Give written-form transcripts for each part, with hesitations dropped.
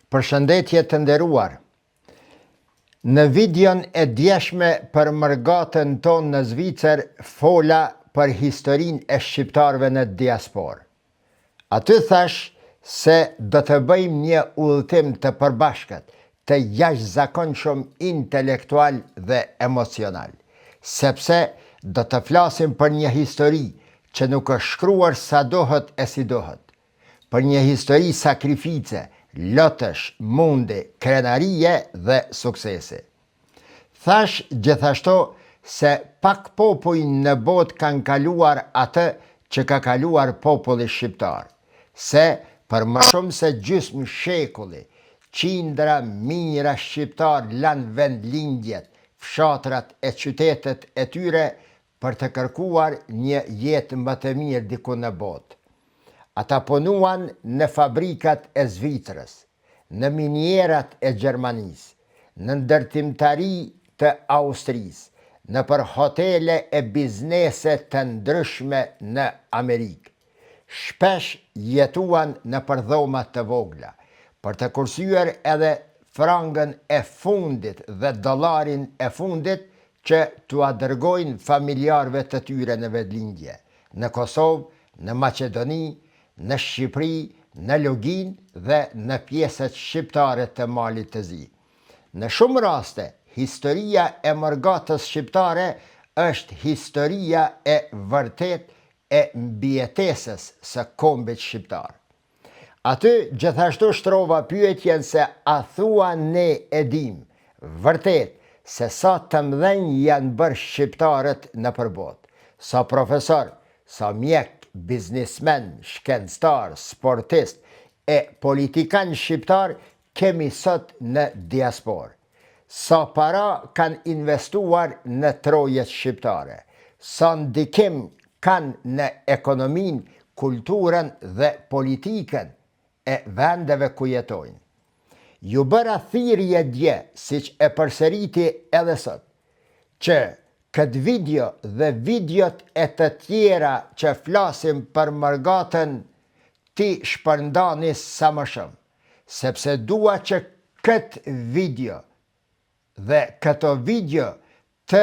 Përshëndetje të nderuar. Në videon e djeshme për mërgatën tonë në Zvicër, fola për historinë e shqiptarëve në diasporë. Aty thash se do të bëjmë një udhëtim të përbashkët, të jashtëzakonshëm intelektual dhe emocional, sepse do të flasim për një histori që nuk është shkruar sa dohet e si dohet, për një histori sakrifice, lotësh, mundi, krenarie dhe suksese. Thash gjithashtu se pak popull në botë kanë kaluar atë që ka kaluar populli shqiptar, se për më shumë se gjysmë shekulli, qindra mijëra shqiptar lanë vendlindjet, fshatrat e qytetet e tyre për të kërkuar një jetë më të mirë diku në botë. Ata punuan në fabrikat e Zvicrës, në minierat e Gjermanisë, në ndërtimtari të Austrisë, në për hotele e biznese të ndryshme në Amerikë. Shpesh jetuan në për dhoma të vogla, për të kursyer edhe frangën e fundit dhe dollarin e fundit që t'u dërgojnë familjarëve të tyre në vendlindje, në Kosovë, në Maqedoni, në Shqipëri, në Lugin dhe në pjesët shqiptare të Malit të Zi. Në shumë raste, historia e mërgatës shqiptare është historia e vërtet e mbijetesës së kombit shqiptar. Aty gjithashtu shtrova pyetjen se a thua ne e dim, vërtet, se sa të mdhenj janë bërë shqiptarët në përbot, sa profesor, sa mjek, biznismen, shkencëtar, sportist e politikan shqiptar kemi sot në diasporë. Sa para kanë investuar në trojet shqiptare, sa ndikim kanë në ekonomin, kulturën dhe politikën e vendeve ku jetojnë. Ju bëra thirrje dje, siç e përsëriti edhe sot, që këtë video dhe videot e të tjera që flasim për mërgatën ti shpërndani sa më shumë, sepse dua që këtë video dhe këto video të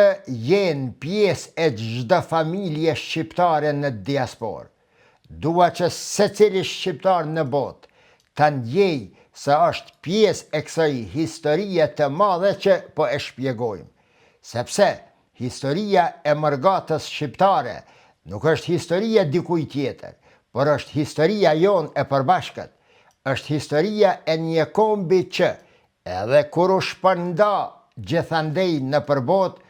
jenë pjesë e çdo familje shqiptare në diasporë. Dua që secili shqiptar në botë të ndjej se është pjesë e kësaj historie të madhe që po e shpjegojmë, sepse historia e mërgatës shqiptare nuk është historia dikuj tjetër, por është historia jonë e përbashkët, është historia e një kombi që edhe kur u shpërnda gjithandej në përbot,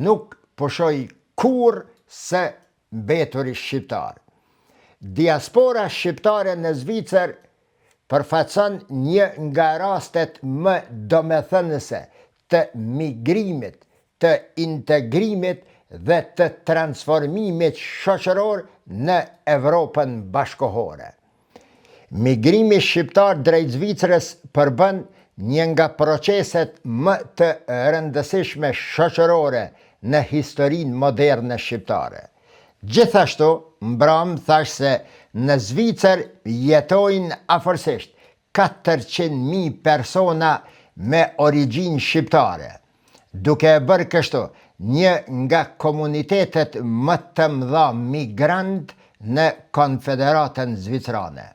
nuk pushoi kur se mbeturi shqiptar. Diaspora shqiptare në Zvicër përfaqëson një nga rastet më domethënëse të migrimit, të integrimit dhe të transformimit shoqëror në Evropën bashkohore. Migrimi shqiptar drejt Zvicrës përbën një nga proceset më të rëndësishme shoqërore në historinë moderne shqiptare. Gjithashtu, mbram thash se në Zvicër jetojnë afërsisht 400.000 persona me origjinë shqiptare, duke e bërë kështu një nga komunitetet më të mëdha migrant në Konfederatën Zvicrane.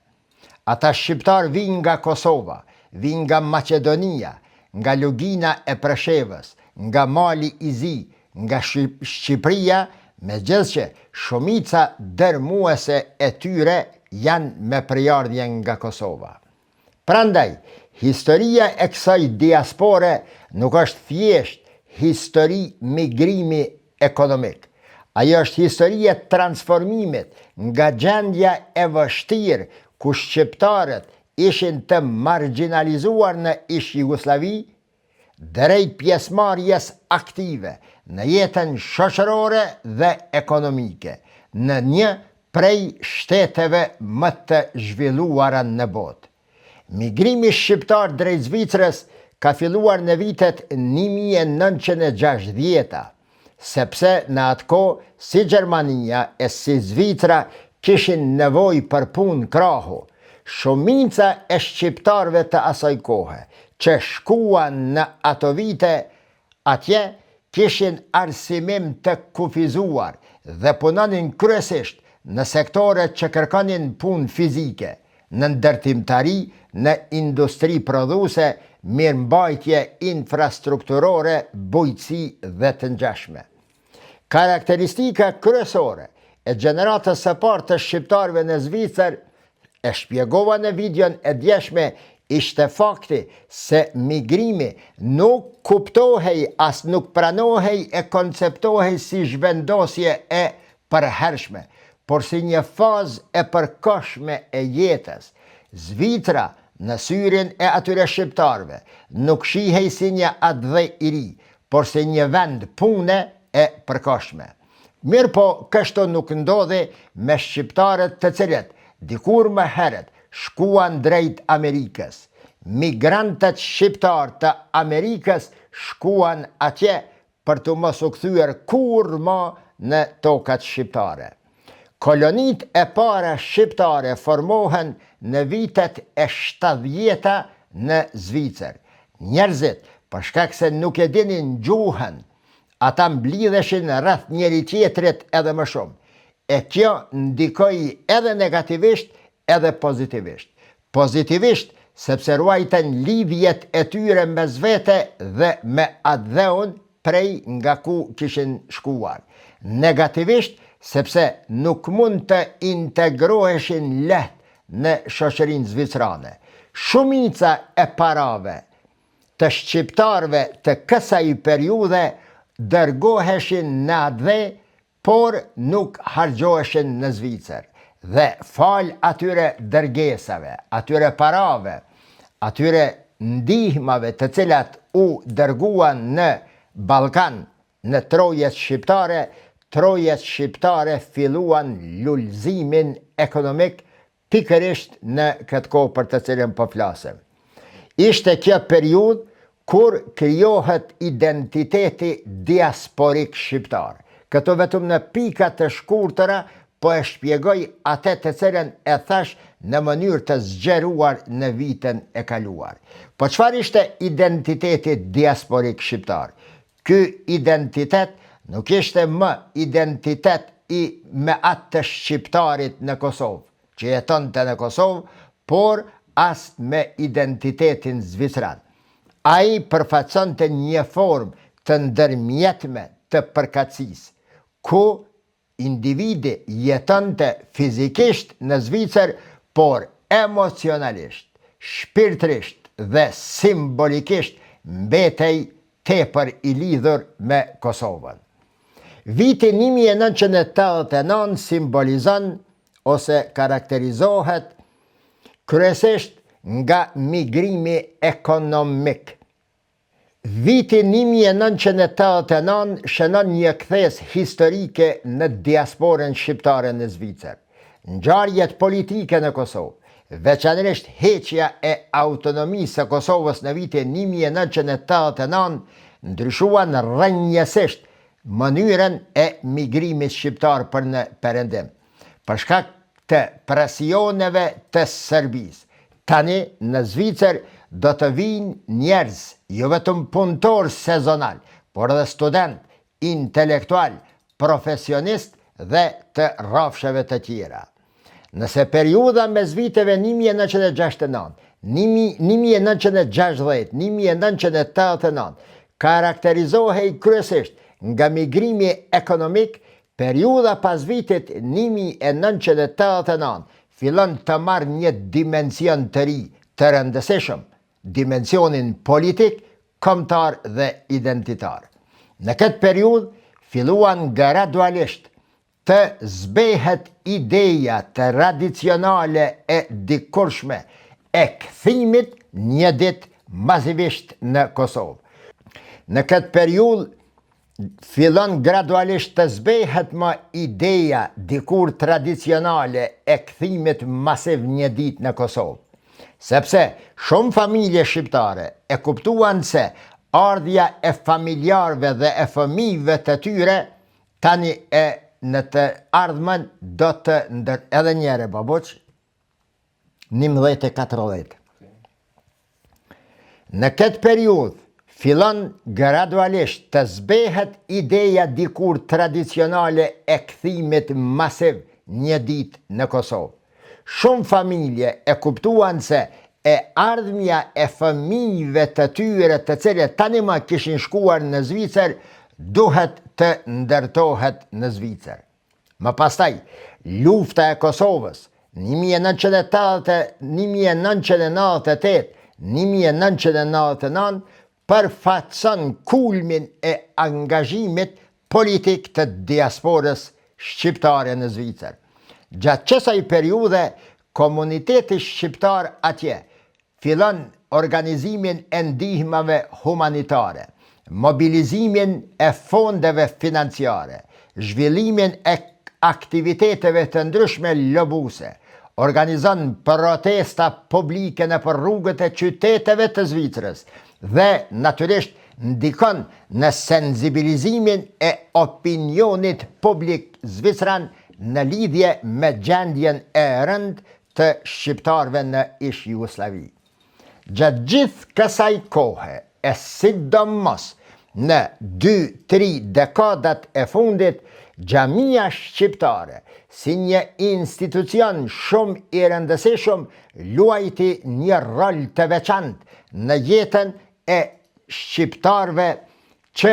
Ata shqiptar vinë nga Kosova, vinë nga Maqedonia, nga Lugina e Preshevës, nga Mali i Zi, nga Shqipëria, megjithëse shumica dërmuese e tyre janë me përjardhje nga Kosova. Prandaj, historia e kësaj diaspore nuk është thjesht histori migrimi ekonomik. Ajo është historia transformimit nga gjendja e vështirë ku shqiptarët ishin të marginalizuar në ish Jugosllavi, drejt pjesëmarrjes aktive në jetën shoqërore dhe ekonomike në një prej shteteve më të zhvilluara në botë. Migrimi shqiptar drejt Zvicrës ka filluar në vitet 1960, sepse në atë kohë si Gjermania e si Zvicra kishin nevojë për punë krahu. shumica e shqiptarve të asaj kohe, që shkuan në ato vite atje, kishin arsimim të kufizuar dhe punonin kryesisht në sektoret që kërkonin punë fizike, në ndërtimtari, në industri prodhuese, mirëmbajtje infrastrukturore, bujqësi dhe të ngjashme. Karakteristika kryesore e gjeneratës së parë të shqiptarëve në Zvicër, e shpjegova në videon e djeshme, ishte fakti se migrimi nuk kuptohej as nuk pranohej e konceptohej si zhvendosje e përhershme, por si një fazë e përkohshme e jetës. Zvicra në syrin e atyre shqiptarëve nuk shihej si një adhe i ri, por si një vend pune e përkohshme. Mirë po, kështu nuk ndodhi me shqiptarët të cilët dikur më herët shkuan drejt Amerikës. Migrantët shqiptar të Amerikës shkuan atje për të mos u kthyer kurrë më në tokat shqiptare. Kolonit e para shqiptare formohen në vitet e 70-ta në Zvicër. Njerëzit, për shkak se nuk e dinin gjuhën, ata mblidheshin rreth njëri tjetrit edhe më shumë. E kjo ndikoi edhe negativisht edhe pozitivisht. Pozitivisht, sepse ruajten lidhjet e tyre mes vete dhe me atë dheun prej nga ku kishin shkuar. Negativisht, sepse nuk mund të integroheshin lehtë në shoqërinë zvicrane. Shumica e parave të shqiptarëve të kësaj periudhe dërgoheshin në atë, por nuk hargjoheshin në Zvicër. Dhe fal atyre dërgesave, atyre parave, atyre ndihmave të cilat u dërguan në Ballkan, në trojet shqiptare filluan lulëzimin ekonomik pikërisht në këtë kohë për të cilën po flasim. Ishte kjo periudhë kur krijohet identiteti diasporik shqiptar. Këto vetëm në pika të shkurtëra po e shpjegoj atë të cilën e thash në mënyrë të zgjeruar në vitin e kaluar. Po çfarë ishte identiteti diasporik shqiptar? Ky identitet nuk ishte më identitet me atë të shqiptarit në Kosovë, që jetonte në Kosovë, por as me identitetin zvicran. Ai përfaqësonte një formë të ndërmjetme të përkatësisë, ku individi jetonte fizikisht në Zvicër, por emocionalisht, shpirtërisht dhe simbolikisht mbetej tepër i lidhur me Kosovën. Viti 1989 simbolizon ose karakterizohet kryesisht nga migrimi ekonomik. Viti 1989 shënon një kthes historike në diasporën shqiptare në Zvicër. Ngjarjet politike në Kosovë, veçanërisht heqja e autonomisë së Kosovës në vitin 1989, ndryshuan rrënjësisht mënyrën e migrimit shqiptar për në Perëndim, për shkak të presioneve të Serbisë. Tani në Zvicër do të vinë njerëz, jo vetëm punëtor sezonal, por edhe student, intelektual, profesionist dhe të rrafshëve të tjera. Nëse periudha mes viteve 1969, 1960, 1989 karakterizohej kryesisht nga migrimi ekonomik, periudha pas vitit 1989 fillon të marrë një dimension të ri të rëndësishëm, dimensionin politik, kombëtar dhe identitar. Në këtë periudhë filluan gradualisht të zbehet ideja tradicionale e dikurshme e kthimit një ditë mazivisht në Kosovë. Në këtë periudhë fillon gradualisht të zbehet më ideja dikur tradicionale e kthimit masiv një ditë në Kosovë. Sepse shumë familje shqiptare e kuptuan se ardhja e familjarëve dhe e fëmijëve të tyre tani e në të ardhmen do të edhe njëre babuq. 1940. Në këtë periudhë, fillon gradualisht të zbehet ideja dikur tradicionale e kthimit masiv një ditë në Kosovë. Shumë familje e kuptuan se e ardhmja e fëmijëve të tyre të cilët tani më kishin shkuar në Zvicër duhet të ndërtohet në Zvicër. Më pastaj, lufta e Kosovës 1998-1999 përfaqëson kulmin e angazhimit politik të diasporës shqiptare në Zvicër. Gjatë kësaj periudhe, komuniteti shqiptar atje fillon organizimin e ndihmave humanitare, mobilizimin e fondeve financiare, zhvillimin e aktiviteteve të ndryshme lobuse, organizon protesta publike në për rrugët e qyteteve të Zvicrës dhe natyrisht ndikon në sensibilizimin e opinionit publik zvicran në lidhje me gjendjen e rënd të shqiptarve në ish Jugosllavi. Gjatë gjithë kësaj kohe, e sidomos në 2-3 dekadat e fundit, Xhamia shqiptare, si një institucion shumë i rëndësishëm, luajti një rol të veçantë në jetën e shqiptarve që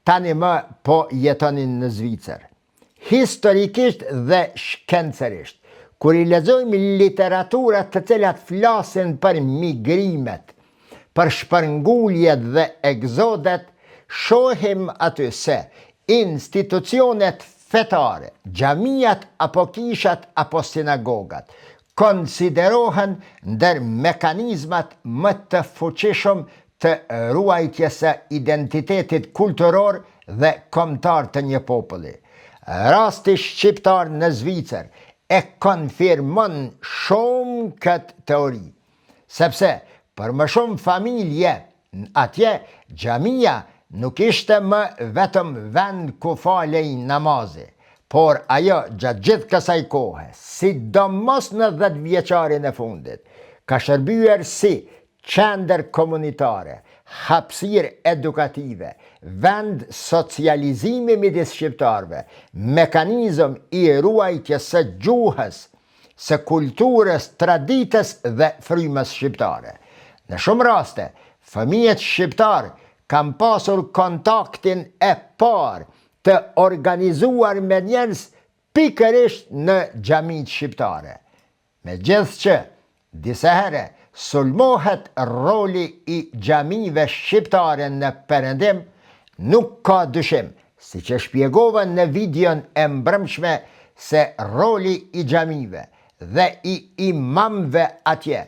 tani më po jetonin në Zvicër. Historikisht dhe shkencërisht, kur i lexojmë literaturat të cilat flasin për migrimet, për shpërnguljet dhe egzodet, shohim aty se institucionet fetare, xhamiat apo kishat apo sinagogat, konsiderohen ndër mekanizmat më të fuqishëm të ruajtjes së identitetit kulturor dhe kombëtar të një populli. Rasti shqiptar në Zvicër e konfirmon shumë këtë teori, sepse për më shumë familje atje xhamia nuk ishte më vetëm vend ku falej namazi, por ajo gjatë gjithë kësaj kohe, sidomos në 10 vjeçarin e fundit, ka shërbyer si qendër komunitare, hapësirë edukative, vend socializimi midis shqiptarëve, mekanizëm i ruajtjes së gjuhës, së kulturës, traditës dhe frymës shqiptare. Në shumë raste, fëmijët shqiptarë kam pasur kontaktin e parë të organizuar me njerëz pikërisht në xhamitë shqiptare. Megjithçë, disa herë sulmohet roli i xhamive shqiptare në Perëndim, nuk ka dyshim, siç e shpjegova në videon e mbrëmshme, se roli i xhamive dhe i imamëve atje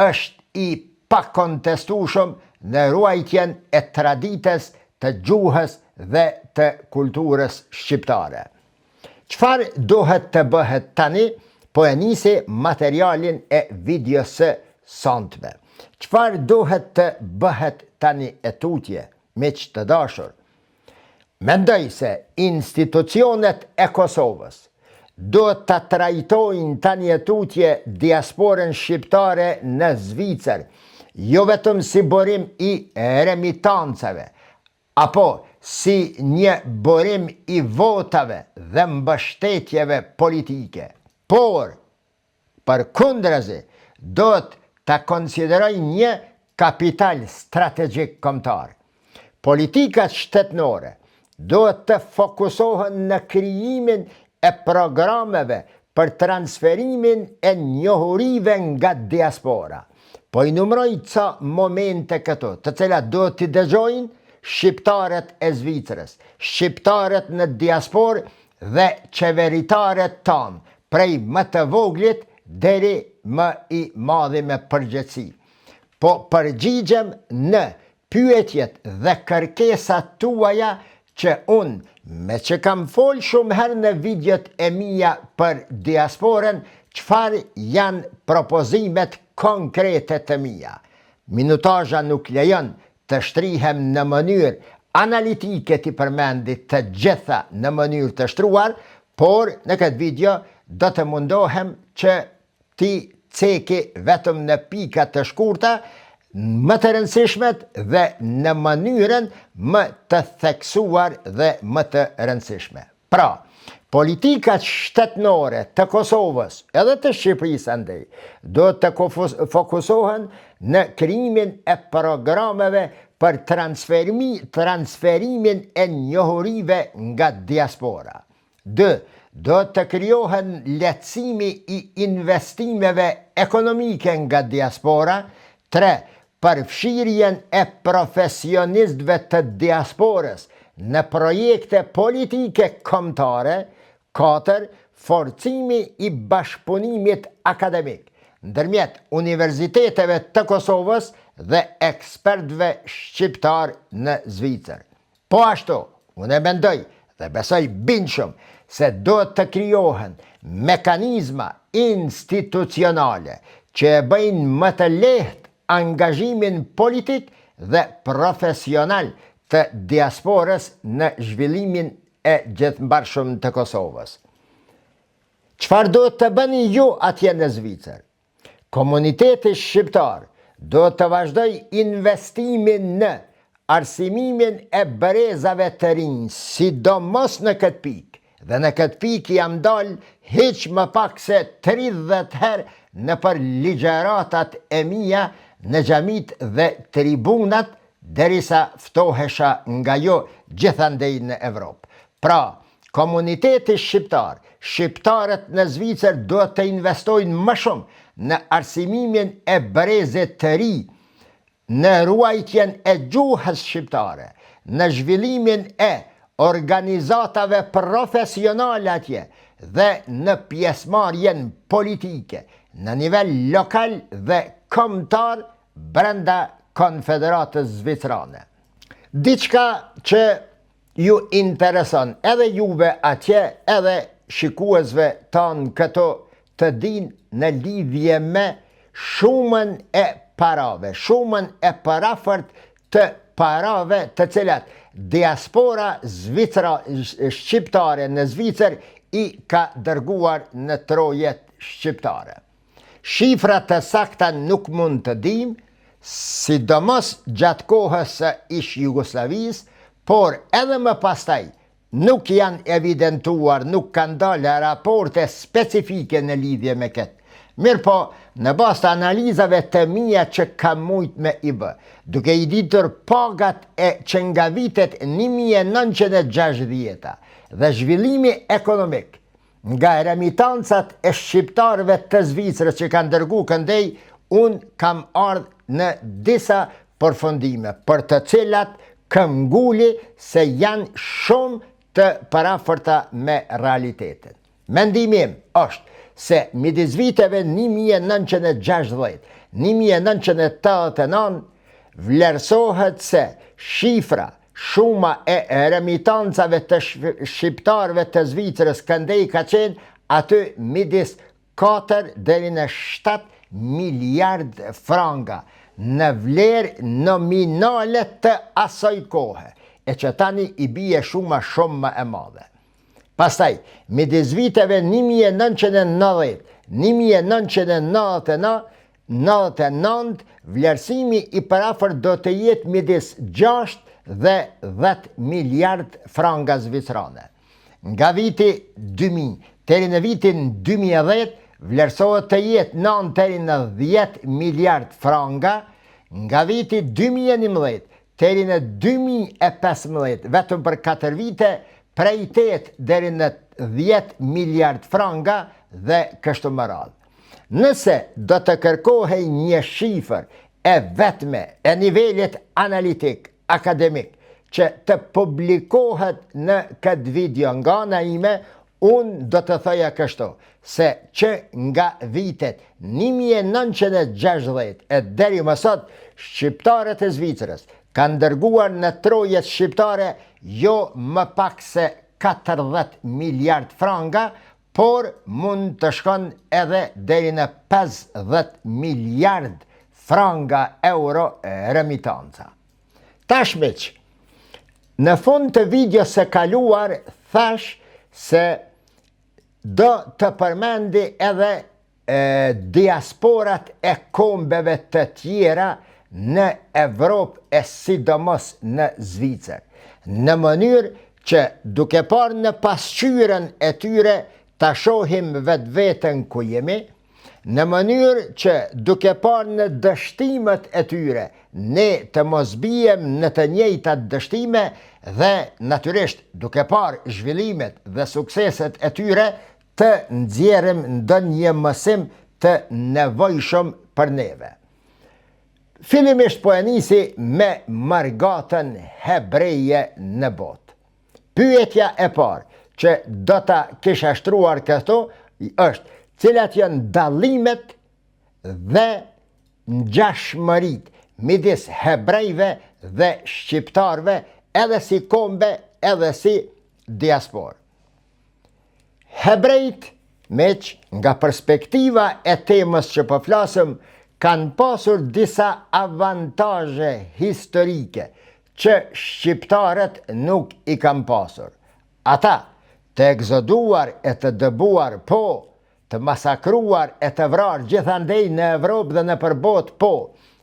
është i pakontestueshëm në ruajtjen e traditës, të gjuhës dhe të kulturës shqiptare. Çfarë duhet të bëhet tani? Po e nisi materialin e videos së sotme. Çfarë duhet të bëhet tani e tutje, miq të dashur? Mendoj se institucionet e Kosovës duhet të trajtojnë tani e tutje diasporën shqiptare në Zvicër, jo vetëm si burim i remitancave, apo si një burim i votave dhe mbështetjeve politike, por përkundrazi do të konsideroj një kapital strategjik kombëtar. Politikat shtetërore do të fokusohen në krijimin e programeve për transferimin e njohurive nga diaspora. Po i numroj ca momente këto, të cilat do t'i dëgjojnë shqiptarët e Zvicrës, shqiptarët në diasporë dhe qeveritarët tanë, prej më të voglit deri më i madhi me përgjegjësi. Po përgjigjem në pyetjet dhe kërkesat tuaja që unë, me që kam folë shumë herë në videot e mia për diasporën, çfarë janë propozimet konkrete të mia. Minutazha nuk lejon të shtrihem në mënyrë analitike t'i përmendit të gjitha në mënyrë të shtruar, por në këtë video do të mundohem që ti ceki vetëm në pika të shkurta, më të rëndësishmet dhe në mënyrën më të theksuar dhe më të rëndësishme. Pra, politikat shtetënore të Kosovës edhe të Shqipërisë andej do të fokusohen në krijimin e programeve për transferimin e njohurive nga diaspora. 2. Do të krijohen lehtësimi I investimeve ekonomike nga diaspora. 3. Përfshirjen e profesionistëve të diasporës në projekte politike kombëtare. 4. Forcimi I bashkëpunimit akademik ndërmjet universiteteve të Kosovës dhe ekspertëve shqiptar në Zvicër. Po ashtu, unë mendoj dhe besoj bindshëm se do të krijohen mekanizma institucionale që e bëjnë më të lehtë angazhimin politik dhe profesional të diasporës në zhvillimin e gjithëmbarshëm të Kosovës. Çfarë do të bëni ju atje në Zvicër? Komuniteti shqiptar do të vazhdoj investimin në arsimimin e brezave të rinj, sidomos në këtë pikë. Dhe në këtë pikë jam dalë hiç më pak se 30 herë në për ligjeratat e mia në xhamit dhe tribunat, derisa ftohesha nga jo gjithandej në Evropë. Pra, komuniteti shqiptar, shqiptarët në Zvicër do të investojnë më shumë në arsimimin e brezit të ri, në ruajtjen e gjuhës shqiptare, në zhvillimin e organizatave profesionale atje dhe në pjesëmarrjen politike në nivel lokal dhe kombëtar brenda Konfederatës Zvicrane. Diçka që ju intereson edhe juve atje edhe shikuesve tanë këto të din në lidhje me shumën e parave, shumën e parafort të parave të cilat diaspora shqiptare në Zvicër I ka dërguar në trojet shqiptare. Shifra të sakta nuk mund të dim, sidomos gjatë kohës së ish Jugosllavisë, por edhe më pastaj nuk janë evidentuar, nuk kanë dalë raporte specifike në lidhje me këtë. Mirë po, në bazë të analizave të mia që kam mujt me I bë, duke I ditur pagat e që nga vitet 1960 dhe zhvillimi ekonomik nga remitancat e shqiptarëve të Zvicrës që kanë dërgu këndej, unë kam ardhë në disa përfundime, për të cilat kam nguli se janë shumë të paraforta me realitetin. Mendimi im është se midis viteve 1960-1989 vlerësohet se shifra, shuma e remitancave të shqiptarëve të Zvicrës këndej ka qenë aty midis 4 deri në 7 miliard franga në vlerë nominale të asaj kohe, e që tani I bie shumë më e madhe. Pastaj, midis viteve 1999 vlerësimi I parafort do të jetë midis 6 dhe 10 miliard franga zvicrane. Nga viti 2000 deri në vitin 2010 vlerësohet të jetë 9 deri në 10 miliard franga. Nga viti 2011 deri në 2015, vetëm për 4 vite, prej 8 deri në 10 miliard franga dhe kështu më radhë. Nëse do të kërkohej një shifër e vetme e nivelit analitik, akademik, që të publikohet në këtë video nga ana ime, unë do të thoja kështu, se që nga vitet 1960 e deri më sot, shqiptarët e Zvicrës kanë dërguar në trojet shqiptare jo më pak se 40 miliard franga, por mund të shkon edhe deri në 50 miliard franga euro remitanca. Tashmiq, në fund të videos së kaluar thash se do të përmendi edhe diasporat e kombeve të tjera në Evropë e sidomos në Zvicër, në mënyrë që duke parë në pasqyrën e tyre ta shohim vetveten ku jemi, në mënyrë që duke parë në dështimet e tyre ne të mos bijem në të njëjtat dështime dhe natyrisht duke parë zhvillimet dhe sukseset e tyre të nxjerrim ndonjë mësim të nevojshëm për neve. Fillimisht po e nisi me margatën hebreje në botë. Pyetja e parë që do ta kisha shtruar këto është cilat janë dallimet dhe ngjashmëritë midis hebrejve dhe shqiptarve edhe si kombe edhe si diasporë. Hebrejt, meq nga perspektiva e temës që po flasëm, kanë pasur disa avantazhe historike që shqiptarët nuk i kanë pasur. Ata të egzoduar e të dëbuar po, të masakruar e të vrarë gjithandej në Evropë dhe në përbot po,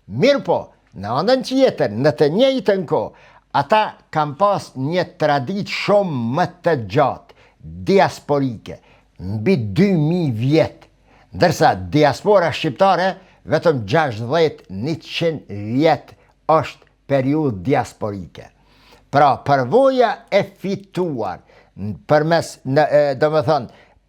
mirë po, në anën tjetër, në të njëjtën kohë, ata kanë pas një traditë shumë më të gjatë, diasporike, mbi 2000 vjetë, ndërsa diaspora shqiptare vetëm 60-100 vjetë është periudhë diasporike. Pra, përvoja e fituar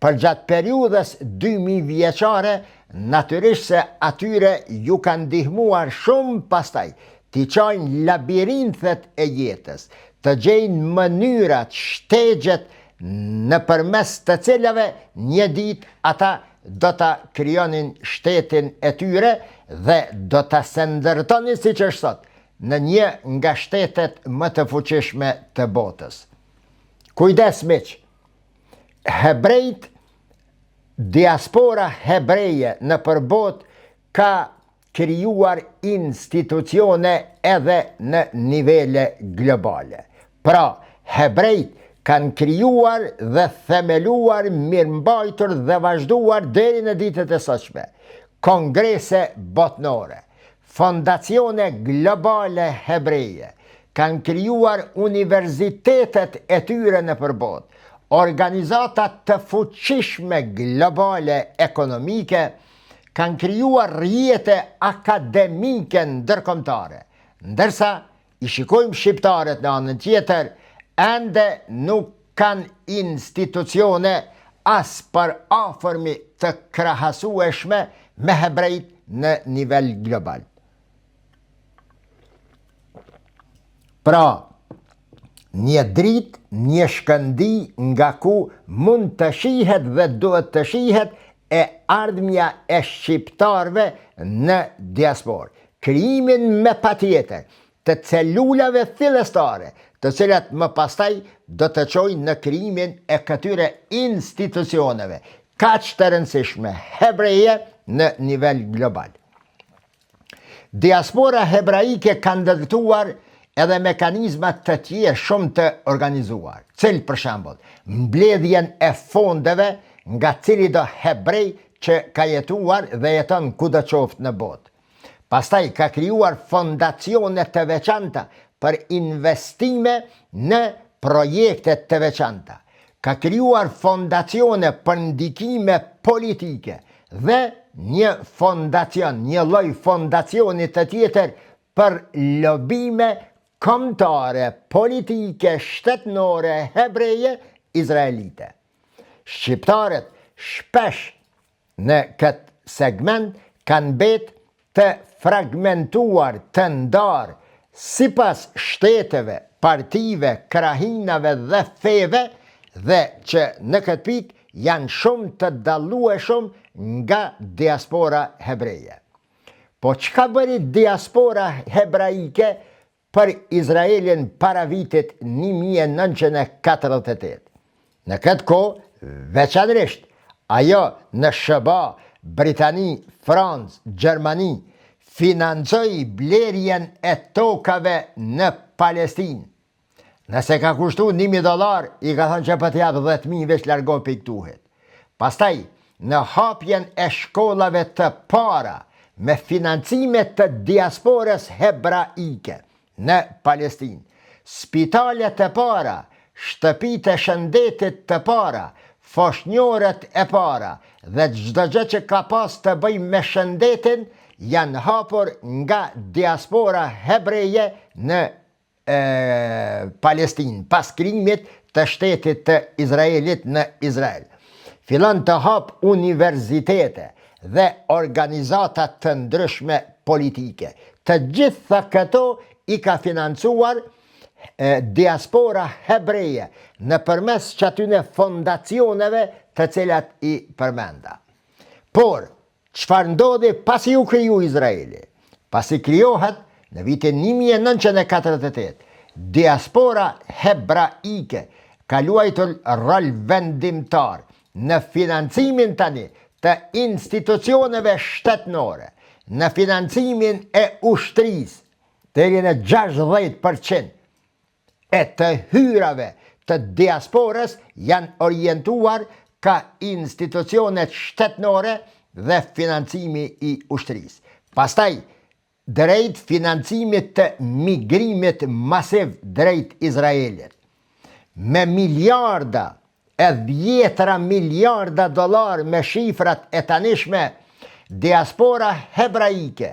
përgjatë periudhës 2000 vjeçare, natyrisht se atyre ju kanë ndihmuar shumë pastaj t'i çojnë labirinthet e jetës, të gjejnë mënyrat, shtegjet nëpërmes të cilave një ditë ata do ta krijonin shtetin e tyre dhe do ta ndërtonin siç është sot në një nga shtetet më të fuqishme të botës. Kujdes miq, hebrejt, diaspora hebreje në përbot ka krijuar institucione edhe në nivele globale. Pra, hebrejt kanë krijuar dhe themeluar, mirëmbajtur dhe vazhduar deri në ditët e sotshme kongrese botnore, fondacione globale hebreje, kanë krijuar universitetet e tyre në përbot, organizatat të fuqishme globale ekonomike, kanë krijuar rrjete akademike ndërkombëtare, ndërsa i shikojmë shqiptarët në anën tjetër, ende nuk kanë institucione as për afërmi të krahasueshme me hebrejt në nivel global. Pra, një dritë, një shkëndi nga ku mund të shihet dhe duhet të shihet e ardhmja e shqiptarve në diasporë. Krijimin me patjetër të celulave fillestare, të cilat më pastaj do të çojnë në krijimin e këtyre institucioneve kaq të rëndësishme hebreje në nivel global. Diaspora hebraike ka ndërtuar edhe mekanizmat të tjerë shumë të organizuar, cilë për shembull, mbledhjen e fondeve nga cili do hebrej që ka jetuar dhe jeton kudo qoftë në botë. Pastaj ka krijuar fondacione të veçanta për investime në projekte të veçanta. Ka krijuar fondacione për ndikime politike dhe një fondacion, një lloj fondacioni të tjetër për lobime kombëtare, politike, shtetënore, hebreje, izraelite. Shqiptarët shpesh në këtë segment kanë betë të fragmentuar, të ndarë, sipas shteteve, partive, krahinave dhe feve, dhe që në këtë pikë janë shumë të dallueshëm nga diaspora hebreje. Po çka bëri diaspora hebraike për Izraelin para vitit 1948? Në këtë kohë, veçanërisht, ajo në SBA, Britani, Francë, Gjermani, financoi blerjen e tokave në Palestinë. Nëse ka kushtu $1.000, i ka thënë që për t'japë 10.000 veç largo për i këtuhet. Pastaj, në hapjen e shkollave të para me financime të diasporës hebraike në Palestinë, spitalet e para, shtëpitë e shëndetit të para, foshnjorët e para dhe çdo gjë që ka pas të bëjë me shëndetin janë hapur nga diaspora hebreje në Palestinë pas krijimit të shtetit të Izraelit në Izrael. Fillon të hap universitete dhe organizata të ndryshme politike. Të gjitha këto i ka financuar diaspora hebreje nëpërmes çatyre fondacioneve të cilat i përmenda. Por, çfarë ndodhi pasi u kriju Izraeli? Pasi krijohet në vitin 1948, diaspora hebraike ka luajtur rol vendimtar në financimin tani të institucioneve shtetënore, në financimin e ushtrisë, deri në 60% e të hyrave të diasporës janë orientuar ka institucionet shtetënore dhe financimi i ushtrisë. Pastaj, drejt financimit të migrimit masiv drejt Izraelit, me miliarda e dhjetra miliarda dollar me shifrat e tanishme, diaspora hebraike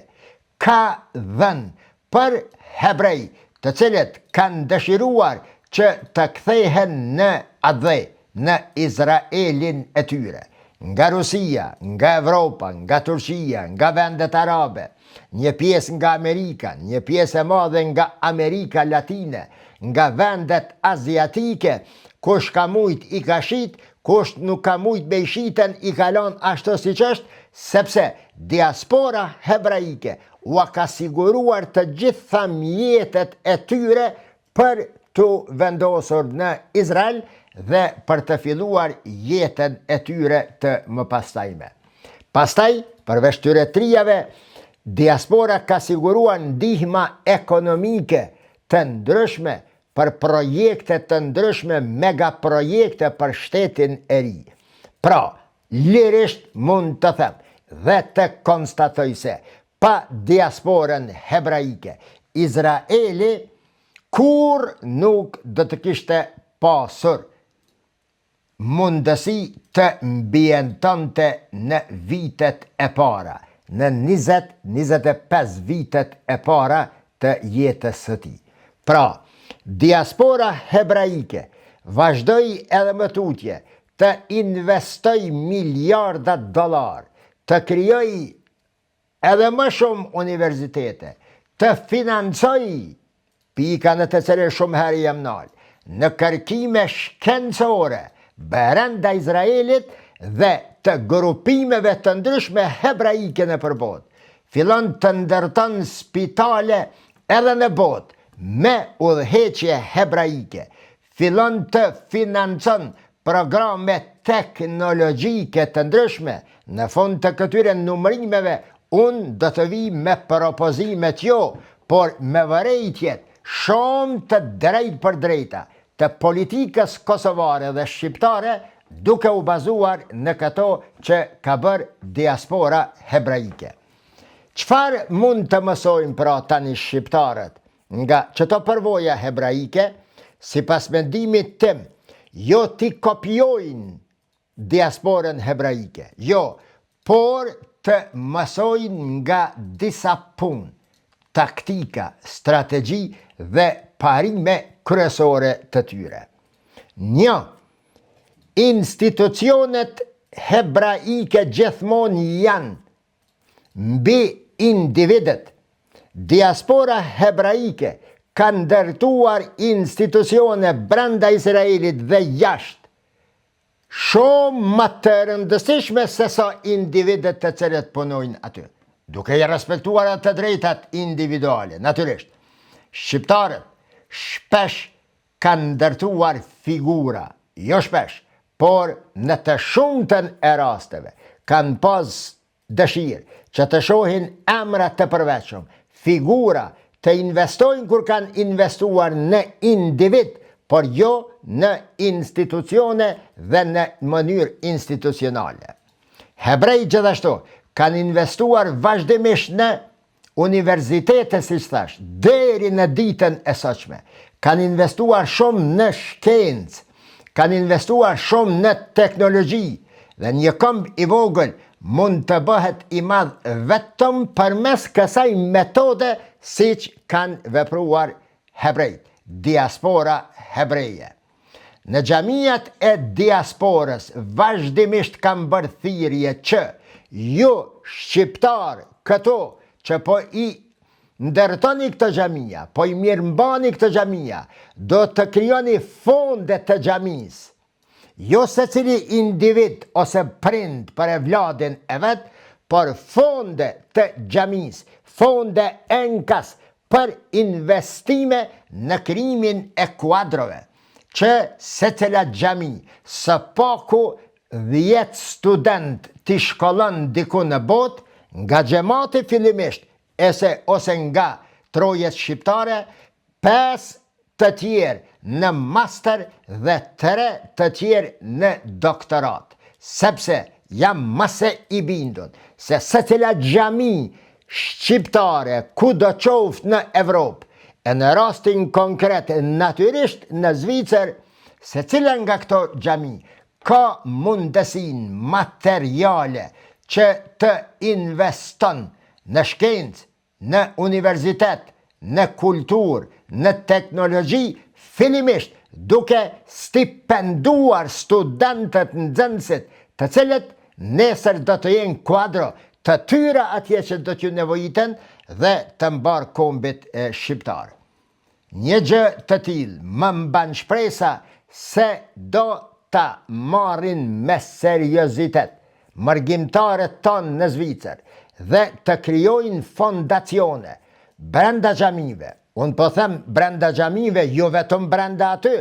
ka dhënë për hebrej të cilët kanë dëshiruar që të kthehen në adhe, në Izraelin e tyre, nga Rusia, nga Evropa, nga Turqia, nga vendet arabe, një pjesë nga Amerika, një pjesë e madhe nga Amerika Latine, nga vendet aziatike, kush ka mujt i ka shit, kush nuk ka mujt me i shiten i kalon ashtu siç është, sepse diaspora hebraike u ka siguruar të gjitha mjetet e tyre për të vendosur në Izrael dhe për të filluar jetën e tyre të mëpastajme. Pastaj, përveç tyre trijave, diaspora ka siguruar ndihma ekonomike të ndryshme për projekte të ndryshme, megaprojekte për shtetin e ri. Pra, lirisht mund të them dhe të konstatoj se pa diasporën hebraike, Izraeli kur nuk do të kishte pasur mundësi të mbijentonte në vitet e para, në 20-25 vitet e para të jetës së tij. Pra, diaspora hebraike vazhdoi edhe më tutje të investoj miliarda dollar, të krijoj edhe më shumë universitete, të financoj pika në të cilën shumë herë jam nal, në kërkime shkencore brenda Izraelit dhe të grupimeve të ndryshme hebraike në përbot. Fillon të ndërton spitale edhe në botë me udhëheqje hebraike. Fillon të financon programe teknologjike të ndryshme. Në fund të këtyre numërimeve, unë do të vi me propozimet jo, por me vërejtjet shumë të drejt për drejta të politikës kosovare dhe shqiptare, duke u bazuar në këto që ka bërë diaspora hebraike. Çfarë mund të mësojmë pra tani shqiptarët nga çdo përvoja hebraike? Sipas mendimit tim, jo ti kopjojnë diasporën hebraike, jo, por të mësojnë nga disa punë, taktika, strategji dhe parime kryesore të tyre. 1. Institucionet hebraike gjithmonë janë mbi individet. Diaspora hebraike ka ndërtuar institucione brenda Izraelit dhe jashtë shumë më të rëndësishme se sa individet të cilët punojnë aty, duke i respektuar atë drejtat individuale, natyrisht. Shqiptarët shpesh kanë ndërtuar figura, jo shpesh, por në të shumtën e rasteve kanë pas dëshirë që të shohin emra të përveçshëm, figura të investojnë kur kanë investuar në individ, por jo në institucione dhe në mënyrë institucionale. Hebrej gjithashtu kanë investuar vazhdimisht në universitete, si që thash, deri në ditën e sotshme. Kanë investuar shumë në shkencë, kanë investuar shumë në teknologji, dhe një këmbë i vogël mund të bëhet i madh vetëm përmes kësaj metode siç kanë vepruar hebrejt, diaspora hebreje. Në xhamijat e diasporës vazhdimisht kanë bërë thirrje që ju shqiptar këto që po i ndërtoni këtë xhamia, po i mirëmbani këtë xhamia, do të krijoni fonde të xhamisë. Jo se cili individ ose prind për e vladin e vetë, por fonde të xhamisë, fonde enkas për investime në krijimin e kuadrove, që se cila xhami, së paku 10 student t'i shkollon diku në botë, nga xhamati fillimisht, ose nga trojet shqiptare, 5 të tjerë në master dhe 3 të tjerë në doktorat. Sepse jam mase i bindur se secila xhami shqiptare ku do qoftë në Evropë, e në rastin konkret natyrisht në Zvicër, secila nga këto xhami ka mundësin materiale që të investon në shkencë, në universitet, në kulturë, në teknologji, fillimisht duke stipenduar studentët nxënësit, të cilët nesër do të jenë kuadro të tyra atje që do t'ju nevojiten dhe të mbar kombit shqiptar. Një gjë të tillë më mban shpresa se do ta marrin me seriozitet mërgjimtarët tonë në Zvicër dhe të krijojnë fondacione brenda xhamive. Unë po them brenda xhamive, jo vetëm brenda aty,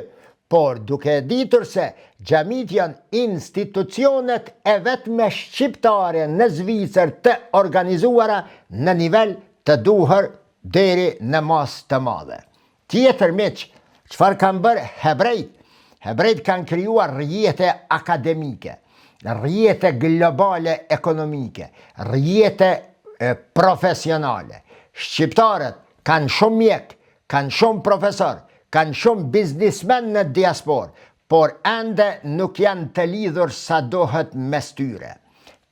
por duke ditur se xhamit janë institucionet e vetme shqiptare në Zvicër të organizuara në nivel të duhur deri në masë të madhe. Tjetër miq, çfarë kanë bërë hebrejt? Hebrejt kanë krijuar rrjete akademike, rrjete globale ekonomike, rrjete profesionale. Shqiptarët kanë shumë mjek, kanë shumë profesor, kanë shumë biznismen në diasporë, por ende nuk janë të lidhur sa dohet mes tyre.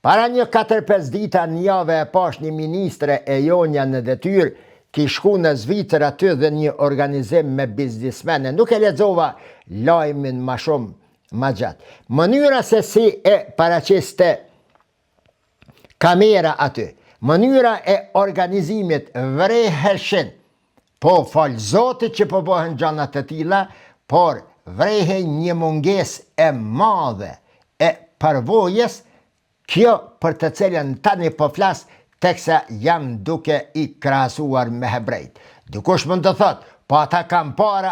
Para një 4-5 dita në javë e pash një ministre e jonja në detyrë, ki shku në Zvicër aty dhe një organizim me biznismene. Nuk e lexova lajmin ma shumë ma gjatë. Mënyra se si e paraqiste kamera aty, mënyra e organizimit vreheshin, po falë Zotit që po bëhen gjanat të tilla, por vrehen një munges e madhe e përvojës, kjo për të cilën tani po flas, teksa jam duke i krahasuar me hebrejt. Dikush mund të thotë, po ata kanë pare,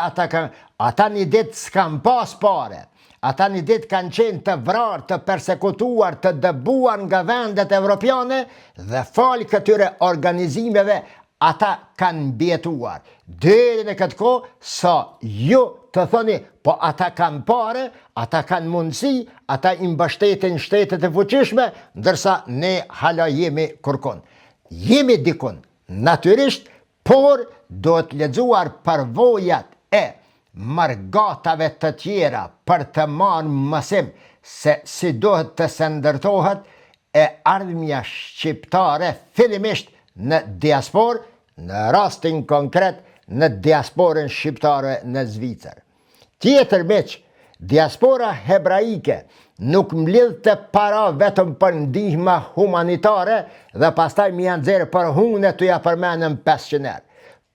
ata një ditë s'kan pas pare. Ata një ditë kanë qenë të vrarë, të persekutuar, të dëbuar nga vendet evropiane dhe falë këtyre organizimeve ata kanë bjetuar. Deri në këtë kohë, sa ju të thoni, po ata kanë pare, ata kanë mundësi, ata i mbështetin shtetet e fuqishme, ndërsa ne hala jemi kërkon. Jemi dikun, natyrisht, por do të lexuar përvojat e margatave të tjera për të marrë mësim se si dohet të se ndërtohet e ardhmja shqiptare fillimisht në diasporë, në rastin konkret në diasporën shqiptare në Zvicër. Tjetër miq, diaspora hebraike nuk mblidh të para vetëm për ndihma humanitare dhe pastaj mi janë nxjerrë për hune të ja përmenëm 500 herë.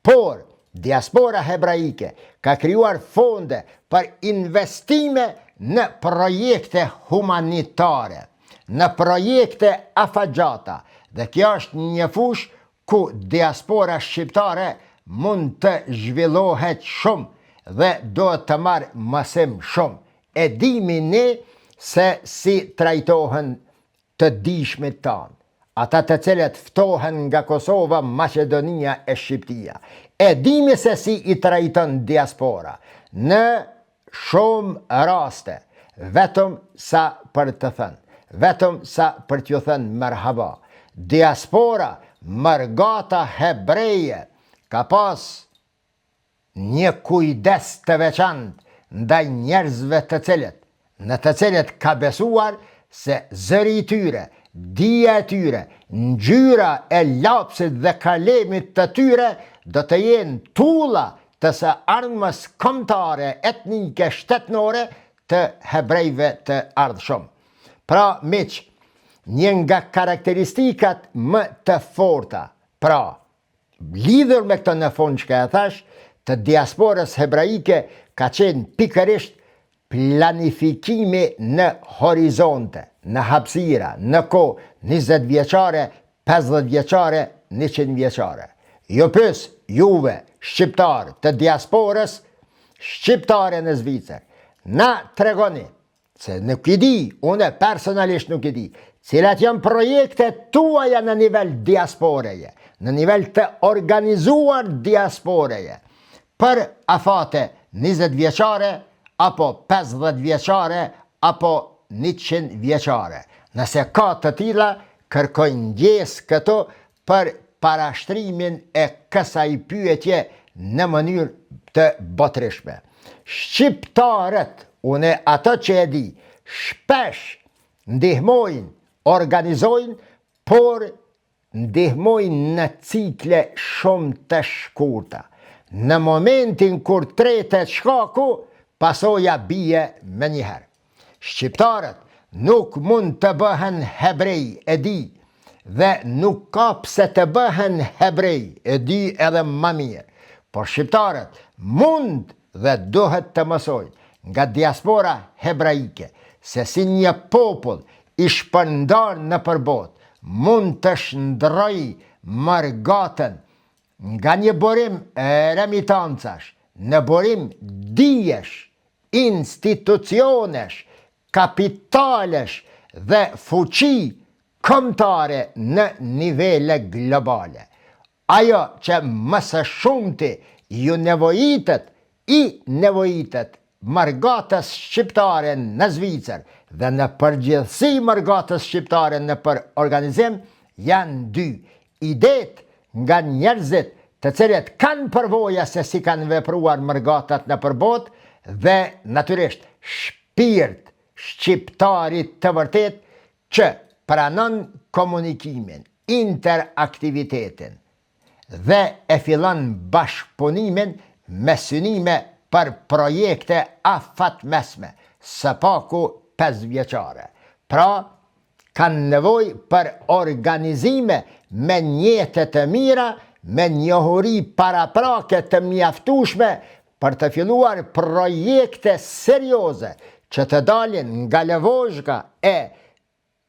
Por diaspora hebraike ka krijuar fonde për investime në projekte humanitare, në projekte afagjata, dhe kjo është një fushë ku diaspora shqiptare mund të zhvillohet shumë dhe do të marrë mësim shumë. E dimi ne se si trajtohen të dishmit tanë, ata të cilët ftohen nga Kosova, Maqedonia e Shqiptia. E dimi se si i trajton diaspora. Në shumë raste, vetëm sa për të thënë, vetëm sa për t'ju thënë merhaba. Diaspora Mërgata hebreje ka pas një kujdes të veçantë ndaj njerëzve në të cilët ka besuar se zëri i tyre, dija e tyre, ngjyra e lapsit dhe kalemit të tyre do të jenë tulla të së armës kombëtare, etnike, shtetnore të hebrejve të ardhshëm. Pra, miq, një nga karakteristikat më të forta, pra, lidhur me këtë në fund që e thash, të diasporës hebraike ka qenë pikërisht planifikimi në horizonte, në hapësira, në kohë 20 vjeçare, 50 vjeçare, 100 vjeçare. Jo pys juve, shqiptar të diasporës, shqiptare në Zvicër, na tregoni, se nuk i di, une personalisht nuk i di, cilat janë projekte tuaja në nivel diasporeje, në nivel të organizuar diasporeje, për afate 20 vjeçare, apo 50 vjeçare, apo 100 vjeçare. Nëse ka të tilla, kërkojnë ndjes këto për parashtrimin e kësaj pyetje në mënyrë të botërishme. Shqiptarët, une ato që e di, shpesh ndihmojnë, organizojnë, por ndihmojnë në cikle shumë të shkurta. Në momentin kur tretet shkaku, pasoja bie me njëherë. Shqiptarët nuk mund të bëhen hebrej, e di, dhe nuk ka pse të bëhen hebrej, e di edhe më mirë. Por shqiptarët mund dhe duhet të mësojnë nga diaspora hebraike se si një popull i shpërndar në përbot mund të shndroj Mërgatën nga një burim remitancash në burim dijesh, institucionesh, kapitalesh dhe fuqi kombëtare në nivele globale. Ajo që më së shumti ju i nevojitet Mërgatës shqiptare në Zvicër dhe në përgjithësi Mërgatës shqiptare në për organizim janë dy: idet nga njerëzit të cilët kanë përvoja se si kanë vepruar Mërgatat në përbot dhe natyrisht shpirt shqiptarit të vërtet që pranon komunikimin, interaktivitetin dhe e fillon bashkëpunimin me synime për projekte afatmesme, së paku 5 vjeçare. Pra, kanë nevojë për organizime me njete të mira, me njohuri paraprake të mjaftueshme për të filluar projekte serioze që të dalin nga lëvozhga e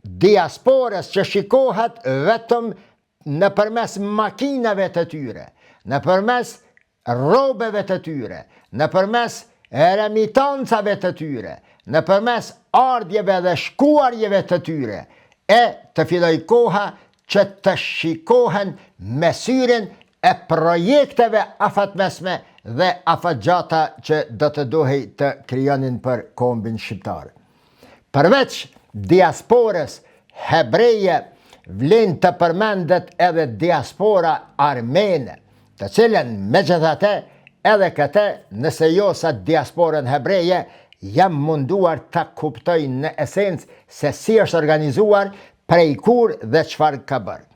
diasporës që shikohet vetëm nëpërmes makinave të tyre, nëpërmes robeve të tyre, nëpërmes remitancave të tyre, nëpërmes ardhjeve dhe shkuarjeve të tyre, e të filloj koha që të shikohen me syrin e projekteve afatmesme dhe afatgjata që do të duhej të krijonin për kombin shqiptar. Përveç diasporës hebreje, vlen të përmendet edhe diaspora armene, të cilën megjithatë edhe këtë, nëse jo sa diasporën hebreje, jam munduar të kuptoj në esencë se si është organizuar, prej kur dhe çfarë ka bërë.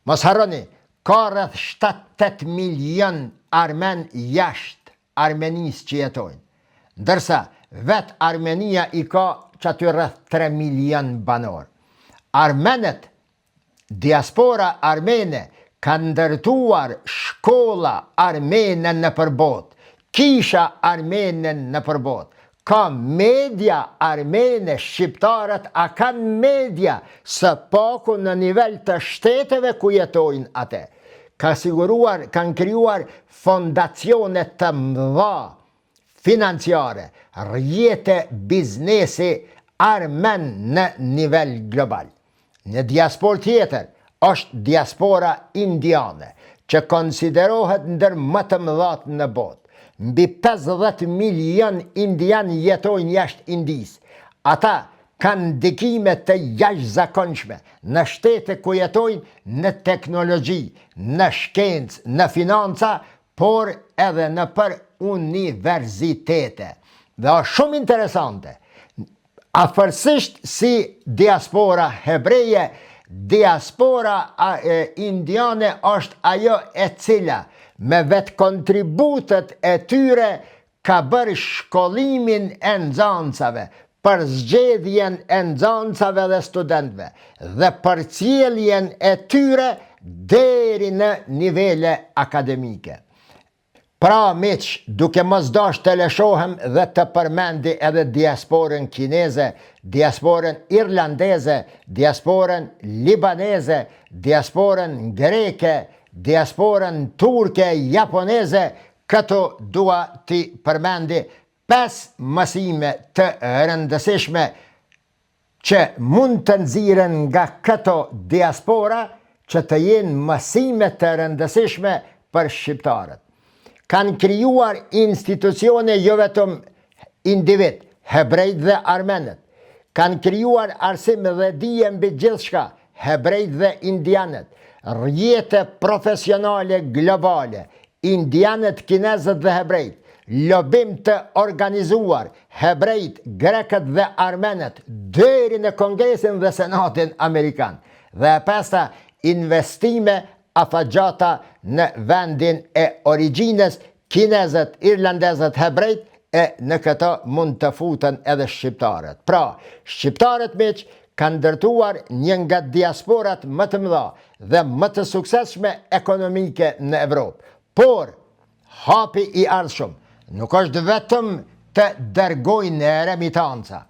Mos harroni, ka rreth 7-8 milion armen jashtë Armenisë që jetojnë, ndërsa vetë Armenia i ka që aty rreth 3 milion banor. Armenet, diaspora armene, ka ndërtuar shkolla armene në përbot, kisha armene në përbot, ka media armene, shqiptarët a kanë media së paku në nivel të shteteve ku jetojnë ate. Kanë krijuar fondacione të mëdha financiare, rrjete biznesi armen në nivel global. Në diaspor tjetër është diaspora indiane, që konsiderohet ndër më të mëdhat në botë. Mbi 50 milion indian jetojnë jashtë Indisë. Ata kanë ndikime të jashtëzakonshme në shtete ku jetojnë në teknologji, në shkencë, në financa, por edhe në për universitete. Dhe është shumë interesante. Afërsisht si diaspora hebreje, diaspora indiane është ajo e cila me vetë kontributet e tyre ka bërë shkollimin e nxancave, për zgjedhjen e nxancave dhe studentëve dhe për ciljen e tyre deri në nivele akademike. Pra miq, duke mos dash të lëshohem dhe të përmendi edhe diasporën kineze, diasporën irlandeze, diasporën libaneze, diasporën greke, diasporën turke, japoneze, këto dua t'i përmendi 5 mësime të rëndësishme që mund të nxiren nga këto diaspora që të jenë mësime të rëndësishme për shqiptarët. Kanë krijuar institucione jo vetëm individ, hebrejt dhe armenët. Kanë krijuar arsim dhe dije mbi gjithçka, hebrejt dhe indianët. Rrjete profesionale globale, indianët, kinezët dhe hebrejt. Lobim të organizuar, hebrejt, grekët dhe armenët, deri në Kongresin dhe Senatin Amerikan. Dhe e pesta, investime afatgjata në vendin e origjinës, kinezët, irlandezët, hebrejt, e në këto mund të futen edhe shqiptarët. Pra, shqiptarët miq kanë ndërtuar një nga diasporat më të mëdha dhe më të suksesshme ekonomike në Evropë. Por, hapi i ardhshëm nuk është vetëm të dërgojnë remitanca.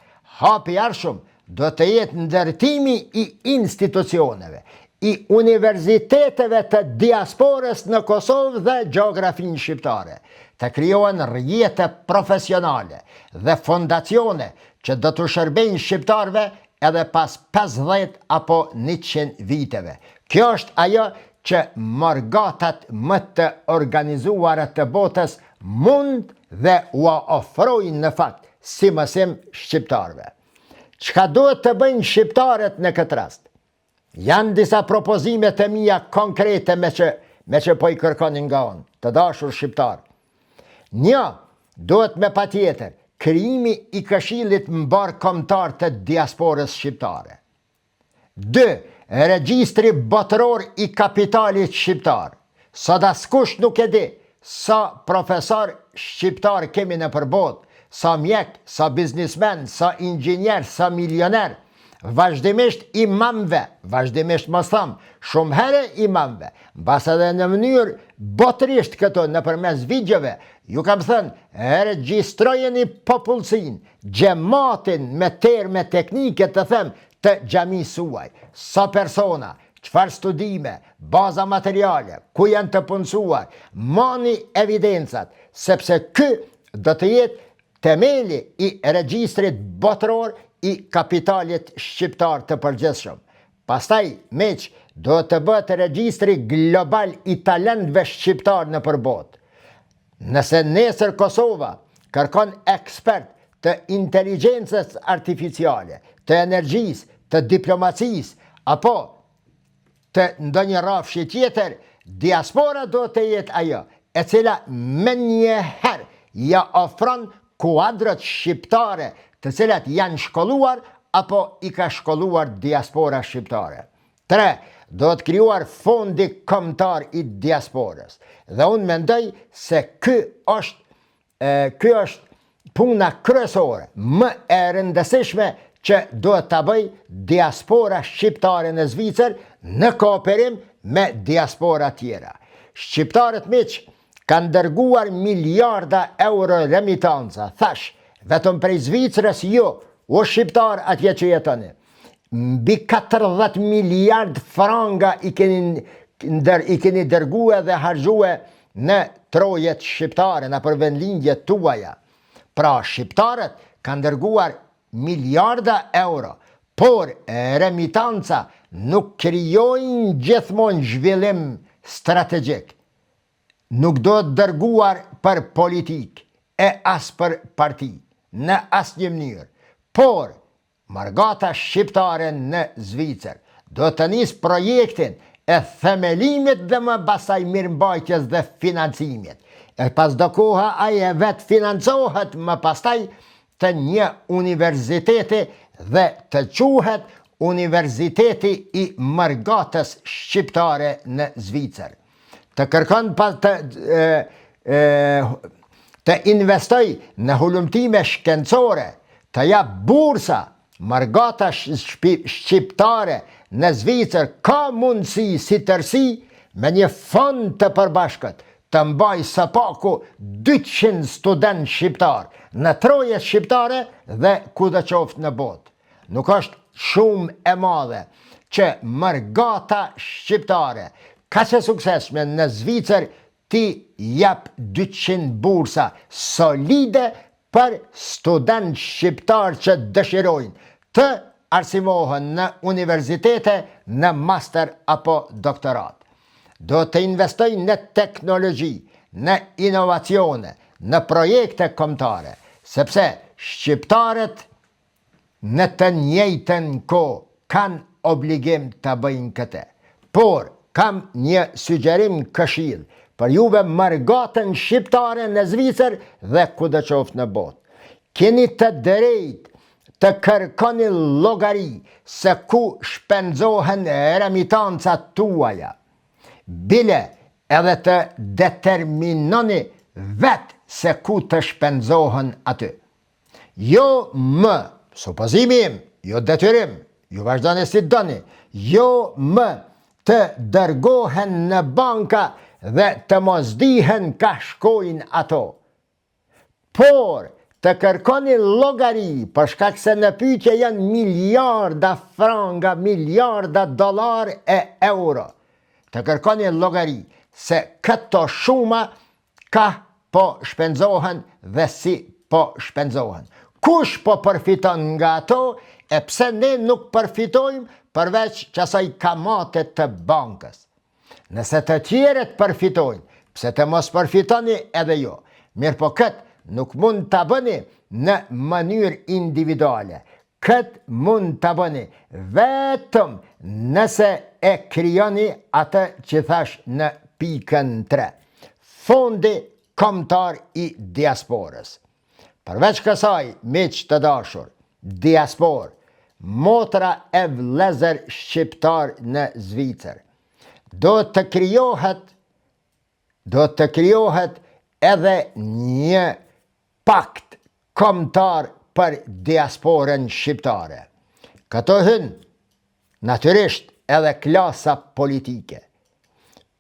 Hapi i ardhshëm do të jetë ndërtimi i institucioneve, i universiteteve të diasporës në Kosovë dhe gjeografinë shqiptare, të krijohen rrjete profesionale dhe fondacione që do të shërbejnë shqiptarëve edhe pas 50 apo 100 viteve. Kjo është ajo që morgatat më të organizuara të botës mund dhe ua ofrojnë në fakt si mësim shqiptarëve. Çka duhet të bëjnë shqiptarët në këtë rast? Janë disa propozime të mia konkrete me që po i kërkonin nga unë, të dashur shqiptar. 1. Duhet me patjetër krijimi i këshillit mbar kombëtar të diasporës shqiptare. 2. Regjistri botëror i kapitalit shqiptar. Sot askush nuk e di sa profesor shqiptar kemi në përbot, sa mjek, sa biznismen, sa inxhinier, sa milioner. Vazhdimisht imamve, vazhdimisht mos tham, shumë herë imamve, mbas edhe në mënyrë botërisht këto nëpërmes videove, ju kam thënë, regjistrojeni popullsinë, xhamatin me terme teknike të them të xhamisë suaj, sa persona, çfarë studime, baza materiale, ku janë të punësuar, mani evidencat, sepse ky do të jetë temeli i regjistrit botëror i kapitalit shqiptar të përgjithshëm. Pastaj, miq, do të bëhet regjistri global i talentëve shqiptar në përbot. Nëse nesër Kosova kërkon ekspert të inteligjencës artificiale, të energjisë, të diplomacisë, apo të ndonjë rrafshi tjetër, diaspora do të jetë ajo, e cila me njëherë ja ofron kuadrët shqiptare të cilat janë shkolluar apo i ka shkolluar diaspora shqiptare. 3. Do të krijuar fondi kombëtar i diasporës. Dhe unë mendoj se ky është puna kryesore, më e rëndësishme që duhet ta bëj diaspora shqiptare në Zvicër në kooperim me diaspora tjera. Shqiptarët miq kanë dërguar miliarda euro remitanca, thash, vetëm prej Zvicrës jo, o shqiptar atje që jetoni. Mbi 40 miliard franga i keni dërgue dhe harxhue në trojet shqiptare, në përvendlindjet tuaja. Pra shqiptarët kanë dërguar miliarda euro, por remitanca nuk krijojnë gjithmonë zhvillim strategjik. Nuk do të dërguar për politik e as për parti, në asnjë mënyrë. Por, Margata shqiptare në Zvicër do të nisë projektin e themelimit dhe më pasaj mirëmbajtjes dhe financimit. E pas do koha aje vetë financohet më pastaj të një universiteti dhe të quhet Universiteti i Margatës Shqiptare në Zvicër. Të kërkon të investoj në hulumtime shkencore, të jap bursa Margata Shqiptare në Zvicër ka mundësi si tërsi me një fond të përbashkët të mbaj së paku 200 student shqiptar në troje shqiptare dhe ku dhe qoftë në botë. Nuk është shumë e madhe që Margata Shqiptare ka që suksesshme në Zvicër ti jap 200 bursa solide për student shqiptar që dëshirojnë të arsimohen në universitete, në master apo doktorat. Do të investoj në teknologji, në inovacione, në projekte kombëtare, sepse shqiptarët në të njëjtën kohë kanë obligim të bëjnë këtë. Por, kam një sugjerim këshill për juve Margatën Shqiptare në Zvicër dhe kudo qoftë në botë. Keni të drejtë të kërkoni llogari se ku shpenzohen remitancat tuaja. Bile edhe të determinoni vetë se ku të shpenzohen aty. Jo më, supozimi im, jo detyrim, ju vazhdoni si doni, jo më të dërgohen në banka dhe të mos dihen ka shkojnë ato. Por, të kërkoni llogari për shkak se në pyetje janë miliarda franga, miliarda dollar e euro. Të kërkoni llogari se këto shuma ka po shpenzohen dhe si po shpenzohen. Kush po përfiton nga ato e pse ne nuk përfitojmë përveç qasaj kamate të bankës. Nëse të tjerët përfitojnë, pse të mos përfitoni edhe jo. Mirë po këtë nuk mund të bëni në mënyrë individuale. Këtë mund të bëni vetëm nëse e krijoni atë që thash në pikën 3. Fondi kombëtar i diasporës. Përveç kësaj, miq të dashur, diasporë, motra e vëllezër shqiptar në Zvicër, do të krijohet edhe një pakt kombëtar për diasporën shqiptare. Këto hyn natyrisht edhe klasa politike.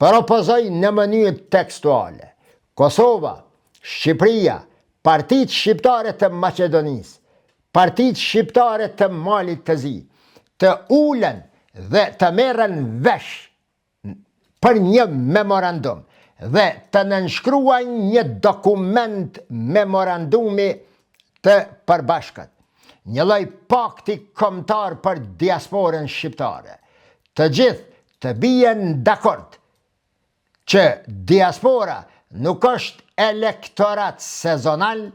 Propozoj në mënyrë tekstuale Kosova, Shqipëria, Partitë Shqiptare të Maqedonisë, Partitë Shqiptare të Malit të Zi, të ulen dhe të merren vesh për një memorandum dhe të nënshkruajnë një dokument memorandumi të përbashkët. Një lloj pakti kombëtar për diasporën shqiptare. Të gjithë të bien dakord që diaspora nuk është elektorat sezonal,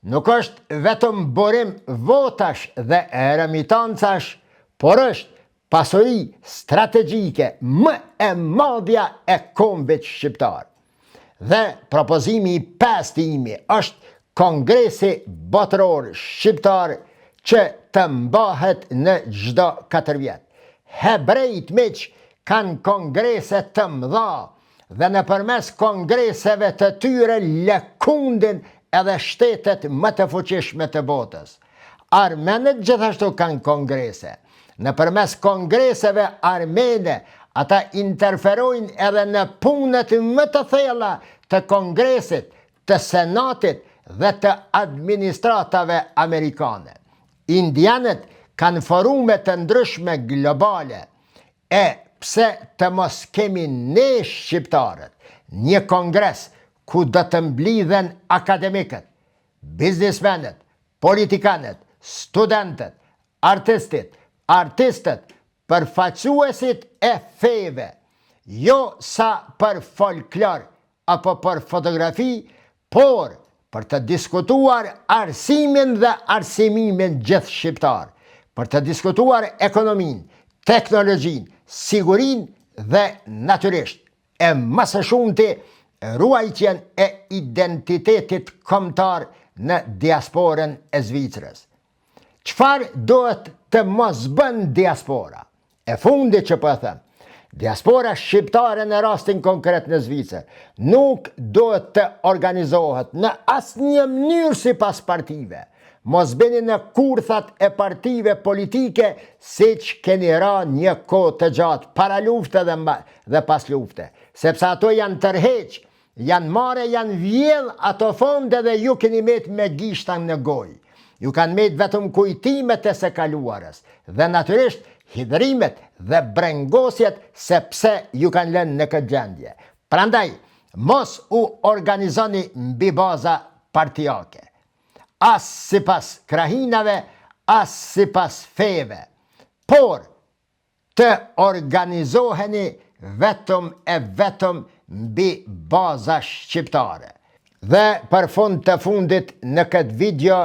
nuk është vetëm burim votash dhe remitancash, por është pasuri strategjike më e madhja e kombit shqiptar. Dhe propozimi i 5 imi është Kongresi Botëror Shqiptar që të mbahet në çdo 4 vjet. Hebrejt miq kanë kongrese të mëdha dhe nëpërmes kongreseve të tyre lëkundin edhe shtetet më të fuqishme të botës. Armenët gjithashtu kanë kongrese. Nëpërmes kongreseve armene, ata interferojnë edhe në punët më të thella të kongresit, të senatit dhe të administratave amerikane. Indianët kanë forume të ndryshme globale. E pse të mos kemi ne shqiptarët një kongres ku do të mblidhen akademikët, biznismenët, politikanët, studentët, artistët, përfaqësuesit e feve, jo sa për folklor apo për fotografi, por për të diskutuar arsimin dhe arsimimin gjithë shqiptar, për të diskutuar ekonominë, teknologjinë, sigurinë dhe natyrisht e më së shumti ruajtjen e identitetit kombëtar në diasporën e Zvicrës. Çfarë duhet të mos bën diaspora? E fundi që po them, diaspora shqiptare në rastin konkret në Zvicër nuk duhet të organizohet në asnjë mënyrë sipas partive. Mos bëni në kurthat e partive politike siç keni ra një kohë të gjatë para lufte dhe pas lufte, sepse ato janë tërheq, janë marrë, janë vjedh ato fonde dhe ju keni met me gishtan në gojë. Ju kanë met vetëm kujtimet e së kaluarës dhe natyrisht hidhrimet dhe brengosjet sepse ju kanë lënë në këtë gjendje. Prandaj, mos u organizoni mbi baza partijake. As sipas krahinave, as sipas feve, por të organizoheni vetëm e vetëm mbi baza shqiptare. Dhe për fund të fundit në këtë video,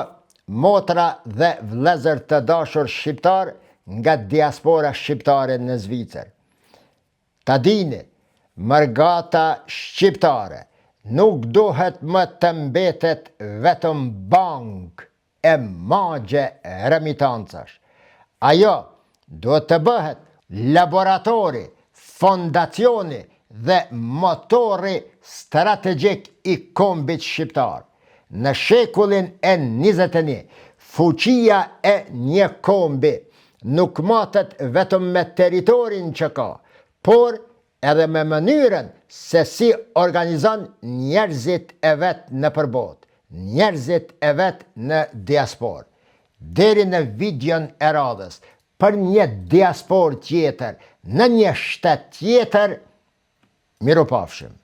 motra dhe vëllezër të dashur shqiptar nga diaspora shqiptare në Zvicër. Ta dini, mërgata shqiptare nuk duhet më të mbetet vetëm bank e magje remitancash. Ajo duhet të bëhet laboratori, fondacioni dhe motori strategjik i kombit shqiptar. Në shekullin e 21, fuqia e një kombi nuk matet vetëm me teritorin që ka, por edhe me mënyrën se si organizon njerëzit e vetë në përbot, njerëzit e vetë në diaspor. Deri në videon e radhës, për një diaspor tjetër, në një shtet tjetër, miru pafshim.